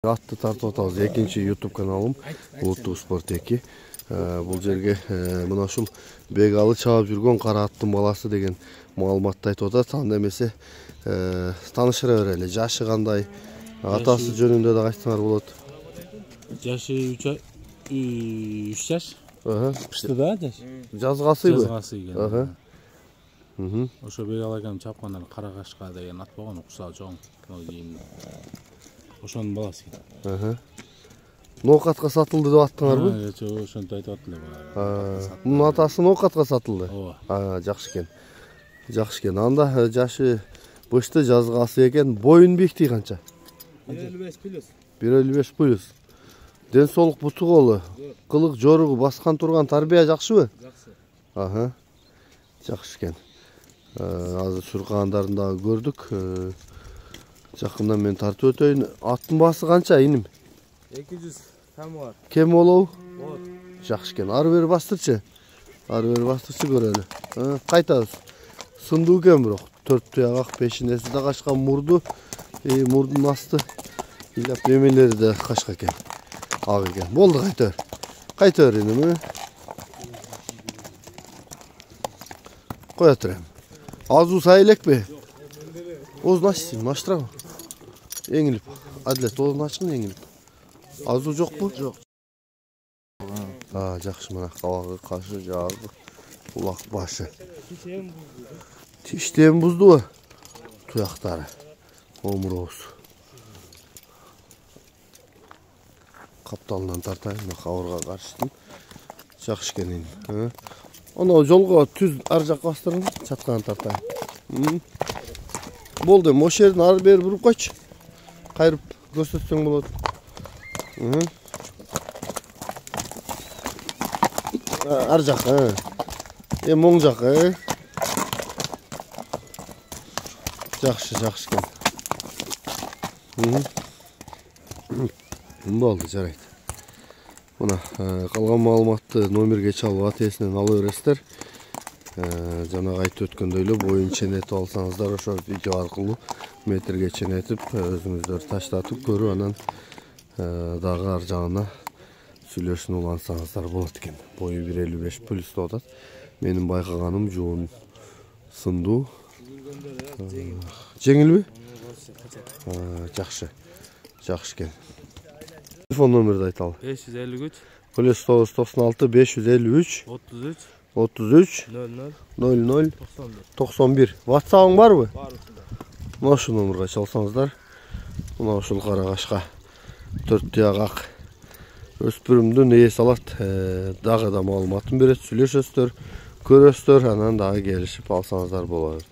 Атты тартып атабыз. Экинчи YouTube каналым Улуттук Спорт 2. Бул жерге мына ушул бегалы чабып жүргөн кара аттын баласы деген маалыматты айтып атат. Анда эмесе таанышыра берели. Жашы кандай, атасы жөнүндө да айтсаңар болот. Жашы 3 жаш. Кышты да жаш. Жазгасыбы? Жазгасы экен. Ошо бегалы акам чапкандар кара кашка деген ат болгон, уксал чоң. Ошонун баласы экен. Ноокатка сатылды деп аттыңарбы? Ошонтип айтып аттылар. Мунун атасы ноокатка сатылды. Ооба. Жакшы экен. Жакшы экен. Анда жашы бышты, жазгасы экен. Боюн биктиги канча? 1.55+. 1.55+. Ден соолук буту голу. Кылык жоругу баскан турган тарбия жакшыбы? Жакшы. Жакшы экен. Азыр чуркандарын дагы көрдүк. Жакындан мен тартып өтөйүн. Аттын баасы канча, иним? 200 кем бар. Кем болобу? Болот. Жакшы экен. Ары бери бастырчы. Ары бери бастырчы көрөлү. Кайтабыз. Сындуу экен бирок. 4 туягак, пешинеси да качкан, мурду, мурдун асты. Ыйлап эмелери да качка экен. Ак экен. Болду, кайта бер. Кайта бер иним. Коя турам. Азуу сай элекпи? Оозун ачсың, ачтырабы? Эңилип. Адилет, оозун ачкын, эңилип. Азуу жокпу? Жок. Жакшы, мына кабагы, кашы, жагы, кулак башы. Тиштен буздубу? Туяктары. Омуроосу. Капталынан тартайын, мына кабырга каршытын. Жакшы экен. Аны жолго түз ар жакка бастырың, чатканын тартайын. Болду, ошол жерден ары бери буруп койчу. Кайрып көрсөтсөң болот. Ар жакка. Оң жакка. Жакшы экен. Болду, жарайт. Мына калган маалыматты номерге чалып АТСнен ала бересиздер. Жанагы айтып өткөндөй эле боюн ченетип алсаңыздар, ошо видео аркылуу метрге ченетип, өзүңүздөр таштатып көрүп, анан дагы ар жагына сүйлөшүп улансаңыздар болот экен. Бою 1.55+ деп атат. Менин байкаганым жуун, сындуу. Жеңилби? Жакшы. Жакшы экен. Телефон номерди айталы. 553 +996 553 33 00 91. WhatsApp'ың барбы? Бар. Мына ушул номерге чалсаңыздар, мына ушул кара кашка 4 туягак өспүрүмдүн ээси алат. Дагы да маалыматын берет, сүйлөшөсүздөр, көрөсүздөр, анан дагы келишип алсаңыздар болот.